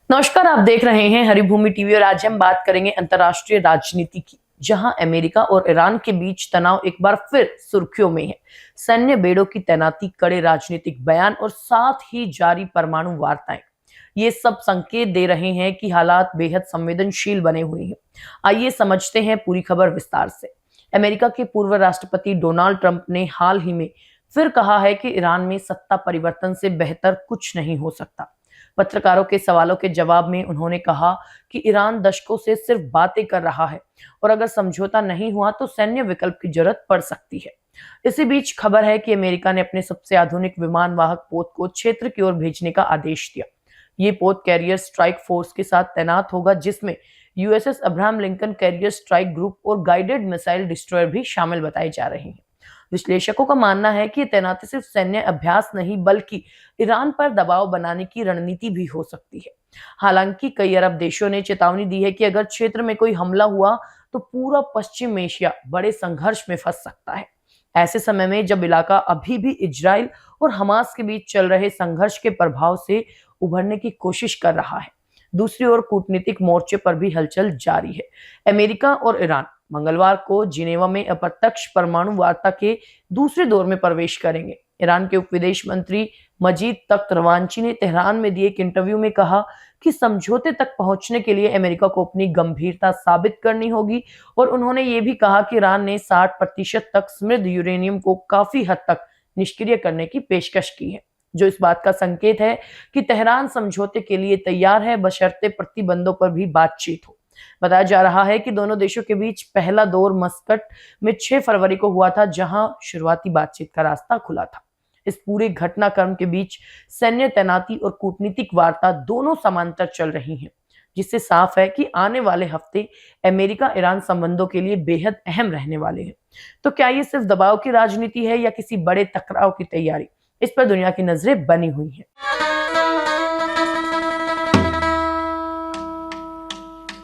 नमस्कार, आप देख रहे हैं हरिभूमि टीवी और आज हम बात करेंगे अंतर्राष्ट्रीय राजनीति की, जहां अमेरिका और ईरान के बीच तनाव एक बार फिर सुर्खियों में है। सैन्य बेड़ों की तैनाती, कड़े राजनीतिक बयान और साथ ही जारी परमाणु वार्ताएं, ये सब संकेत दे रहे हैं कि हालात बेहद संवेदनशील बने हुए हैं। आइए समझते हैं पूरी खबर विस्तार से। अमेरिका के पूर्व राष्ट्रपति डोनाल्ड ट्रंप ने हाल ही में फिर कहा है कि ईरान में सत्ता परिवर्तन से बेहतर कुछ नहीं हो सकता। पत्रकारों के सवालों के जवाब में उन्होंने कहा कि ईरान दशकों से सिर्फ बातें कर रहा है और अगर समझौता नहीं हुआ तो सैन्य विकल्प की जरूरत पड़ सकती है। इसी बीच खबर है कि अमेरिका ने अपने सबसे आधुनिक विमान वाहक पोत को क्षेत्र की ओर भेजने का आदेश दिया। ये पोत कैरियर स्ट्राइक फोर्स के साथ तैनात होगा, जिसमें USS Abraham Lincoln carrier strike group और गाइडेड मिसाइल डिस्ट्रॉयर भी शामिल बताए जा रहे हैं। विश्लेषकों का मानना है कि तैनाती सिर्फ सैन्य अभ्यास नहीं बल्कि ईरान पर दबाव बनाने की रणनीति भी हो सकती है। हालांकि कई अरब देशों ने चेतावनी दी है कि अगर क्षेत्र में कोई हमला हुआ तो पूरा पश्चिम एशिया बड़े संघर्ष में फंस सकता है। ऐसे समय में जब इलाका अभी भी इजराइल और हमास के बीच चल रहे संघर्ष के प्रभाव से उभरने की कोशिश कर रहा है, दूसरी ओर कूटनीतिक मोर्चे पर भी हलचल जारी है। अमेरिका और ईरान मंगलवार को जिनेवा में अप्रत्यक्ष परमाणु वार्ता के दूसरे दौर में प्रवेश करेंगे। ईरान के उप विदेश मंत्री मजीद तख्त रवांची ने तेहरान में दिए एक इंटरव्यू में कहा कि समझौते तक पहुंचने के लिए अमेरिका को अपनी गंभीरता साबित करनी होगी और उन्होंने ये भी कहा कि ईरान ने 60% तक समृद्ध यूरेनियम को काफी हद तक निष्क्रिय करने की पेशकश की है, जो इस बात का संकेत है कि तेहरान समझौते के लिए तैयार है, बशर्ते प्रतिबंधों पर भी बातचीत हो। बताया जा रहा है कि दोनों देशों के बीच पहला दौर मस्कट में 6 फरवरी को हुआ था, जहां शुरुआती बातचीत का रास्ता खुला था। इस पूरे घटनाक्रम के बीच सैन्य तैनाती और कूटनीतिक वार्ता दोनों समांतर चल रही हैं, जिससे साफ है कि आने वाले हफ्ते अमेरिका ईरान संबंधों के लिए बेहद अहम रहने वाले हैं। तो क्या ये सिर्फ दबाव की राजनीति है या किसी बड़े टकराव की तैयारी? इस पर दुनिया की नजरें बनी हुई हैं।